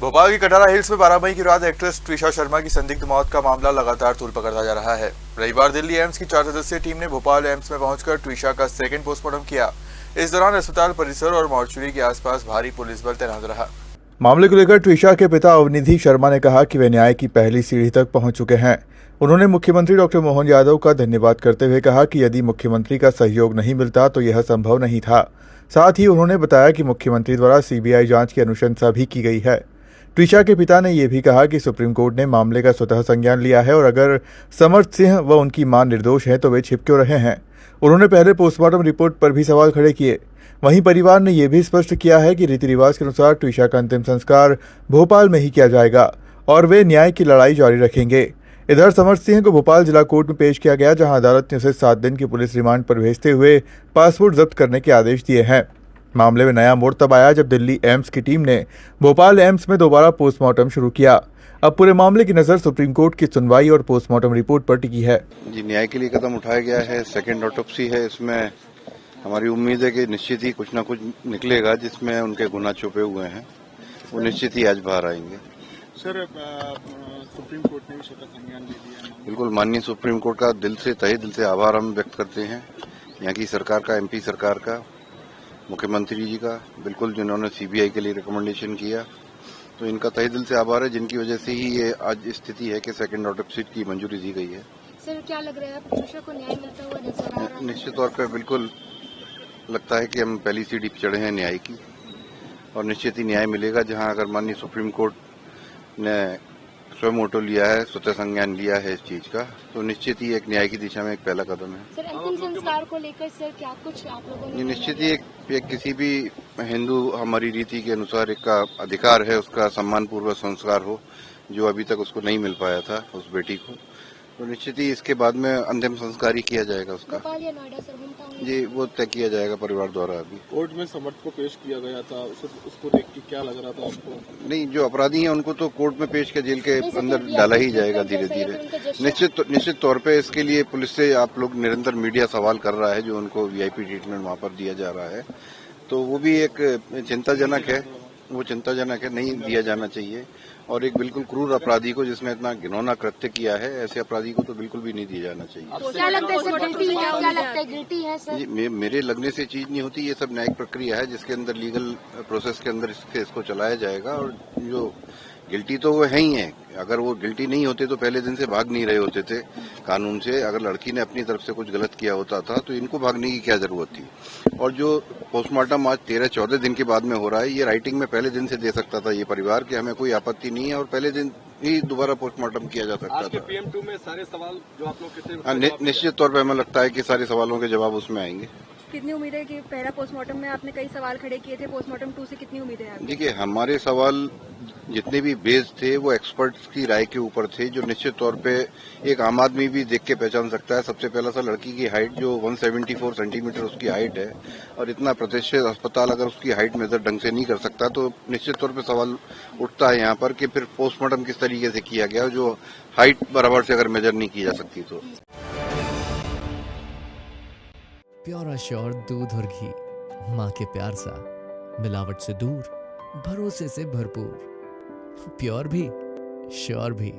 भोपाल की कटारा हिल्स में 12 मई की रात एक्ट्रेस ट्रिशा शर्मा की संदिग्ध मौत का मामला लगातार तूल पकड़ता जा रहा है। रविवार दिल्ली एम्स की 4 सदस्यीय टीम ने भोपाल एम्स में पहुंचकर ट्रिशा का सेकंड पोस्टमार्टम किया। इस दौरान अस्पताल परिसर और मॉर्चुरी के आसपास भारी पुलिस बल तैनात रहा। मामले को लेकर ट्रिशा के पिता अवनिधि शर्मा ने कहा कि वे न्याय की पहली सीढ़ी तक पहुंच चुके हैं। उन्होंने मुख्यमंत्री डॉक्टर मोहन यादव का धन्यवाद करते हुए कहा कि यदि मुख्यमंत्री का सहयोग नहीं मिलता तो यह संभव नहीं था। साथ ही उन्होंने बताया कि मुख्यमंत्री द्वारा सीबीआई जांच की अनुशंसा भी की गई है। ट्रिशा के पिता ने यह भी कहा कि सुप्रीम कोर्ट ने मामले का स्वतः संज्ञान लिया है और अगर समर्थ सिंह व उनकी मां निर्दोष हैं तो वे छिप क्यों रहे हैं। उन्होंने पहले पोस्टमार्टम रिपोर्ट पर भी सवाल खड़े किए। वहीं परिवार ने यह भी स्पष्ट किया है कि रीति रिवाज के अनुसार ट्रिशा का अंतिम संस्कार भोपाल में ही किया जाएगा और वे न्याय की लड़ाई जारी रखेंगे। इधर समर्थ सिंह को भोपाल जिला कोर्ट में पेश किया गया, जहां अदालत ने उसे 7 दिन की पुलिस रिमांड पर भेजते हुए पासपोर्ट जब्त करने के आदेश दिए हैं। मामले में नया मोड़ तब आया जब दिल्ली एम्स की टीम ने भोपाल एम्स में दोबारा पोस्टमार्टम शुरू किया। अब पूरे मामले की नजर सुप्रीम कोर्ट की सुनवाई और पोस्टमार्टम रिपोर्ट पर टिकी है। जी, न्याय के लिए कदम उठाया गया है। सेकेंड ऑटोप्सी है। इसमें हमारी उम्मीद है कि निश्चित ही कुछ ना कुछ निकलेगा जिसमें उनके गुनाह छुपे हुए हैं। वो निश्चित ही आज बाहर आएंगे। सर, सुप्रीम कोर्ट ने भी स्वतः संज्ञान ले लिया। बिल्कुल, माननीय सुप्रीम कोर्ट का तहे दिल से आभार हम व्यक्त करते हैं। यहाँ की सरकार का, एमपी सरकार का, मुख्यमंत्री जी का, बिल्कुल जिन्होंने सीबीआई के लिए रिकमेंडेशन किया, तो इनका तहे दिल से आभार है, जिनकी वजह से ही ये आज स्थिति है कि सेकेंड ऑटोप्सी की मंजूरी दी गई है। सर, क्या लग रहा है ट्रिशा को न्याय मिलता हुआ नजर आ रहा है? निश्चित तौर पर बिल्कुल लगता है कि हम पहली सीढ़ी पर चढ़े हैं न्याय की, और निश्चित ही न्याय मिलेगा। जहां अगर माननीय सुप्रीम कोर्ट ने स्वयं ऑटो लिया है, स्वतः संज्ञान लिया है इस चीज का, तो निश्चित ही एक न्याय की दिशा में एक पहला कदम है। सर, अंतिम संस्कार को लेकर सर क्या कुछ आप लोगों ने? निश्चित ही एक किसी भी हिंदू हमारी रीति के अनुसार एक का अधिकार है उसका सम्मान पूर्वक संस्कार हो, जो अभी तक उसको नहीं मिल पाया था उस बेटी को, तो निश्चित ही इसके बाद में अंतिम संस्कार ही किया जाएगा उसका। भोपाल या नोएडा सर, जी, वो तय किया जाएगा परिवार द्वारा। अभी कोर्ट में समर्थ को पेश किया गया था, उसको देख के क्या लग रहा था आपको? नहीं, जो अपराधी हैं उनको तो कोर्ट में पेश कर जेल के अंदर डाला ही जाएगा धीरे धीरे। निश्चित तौर पे इसके लिए पुलिस से आप लोग निरंतर मीडिया सवाल कर रहा है, जो उनको वीआईपी ट्रीटमेंट वहां पर दिया जा रहा है, तो वो भी एक चिंताजनक है। वो चिंताजनक है, नहीं दिया जाना चाहिए। और एक बिल्कुल क्रूर अपराधी को, जिसने इतना घिनौना कृत्य किया है, ऐसे अपराधी को तो बिल्कुल भी नहीं दिया जाना चाहिए। क्या लगता है सर, गिल्टी है? क्या लगता है गिल्टी है सर? जी, मेरे लगने से चीज नहीं होती। ये सब न्यायिक प्रक्रिया है जिसके अंदर लीगल प्रोसेस के अंदर इसको चलाया जाएगा, और जो गिल्टी तो वो है ही है। अगर वो गिल्टी नहीं होते तो पहले दिन से भाग नहीं रहे होते थे कानून से। अगर लड़की ने अपनी तरफ से कुछ गलत किया होता था तो इनको भागने की क्या जरूरत थी। और जो पोस्टमार्टम आज 13-14 दिन के बाद में हो रहा है, ये राइटिंग में पहले दिन से दे सकता था ये परिवार कि हमें कोई आपत्ति नहीं है, और पहले दिन ही दोबारा पोस्टमार्टम किया जा सकता था। PM2 में सारे सवाल जो आप लोग निश्चित तौर पर हमें लगता है कि सारे सवालों के जवाब उसमें आएंगे। कितनी उम्मीद है कि पहला पोस्टमार्टम में आपने कई सवाल खड़े किए थे, पोस्टमार्टम 2 से कितनी उम्मीद है? देखिए, हमारे सवाल जितने भी बेस्ड थे वो एक्सपर्ट्स की राय के ऊपर थे, जो निश्चित तौर पे एक आम आदमी भी देख के पहचान सकता है। सबसे पहला सा, लड़की की हाइट जो 174 सेंटीमीटर उसकी हाइट है, और इतना प्रतिष्ठित अस्पताल अगर उसकी हाइट मेजर ढंग से नहीं कर सकता, तो निश्चित तौर पे सवाल उठता है यहाँ पर कि फिर पोस्टमार्टम किस तरीके से किया गया, जो हाइट बराबर से अगर मेजर नहीं की जा सकती तो। प्योर श्योर दूध और घी, माँ के प्यार सा, मिलावट से दूर, भरोसे से भरपूर, प्योर भी श्योर भी।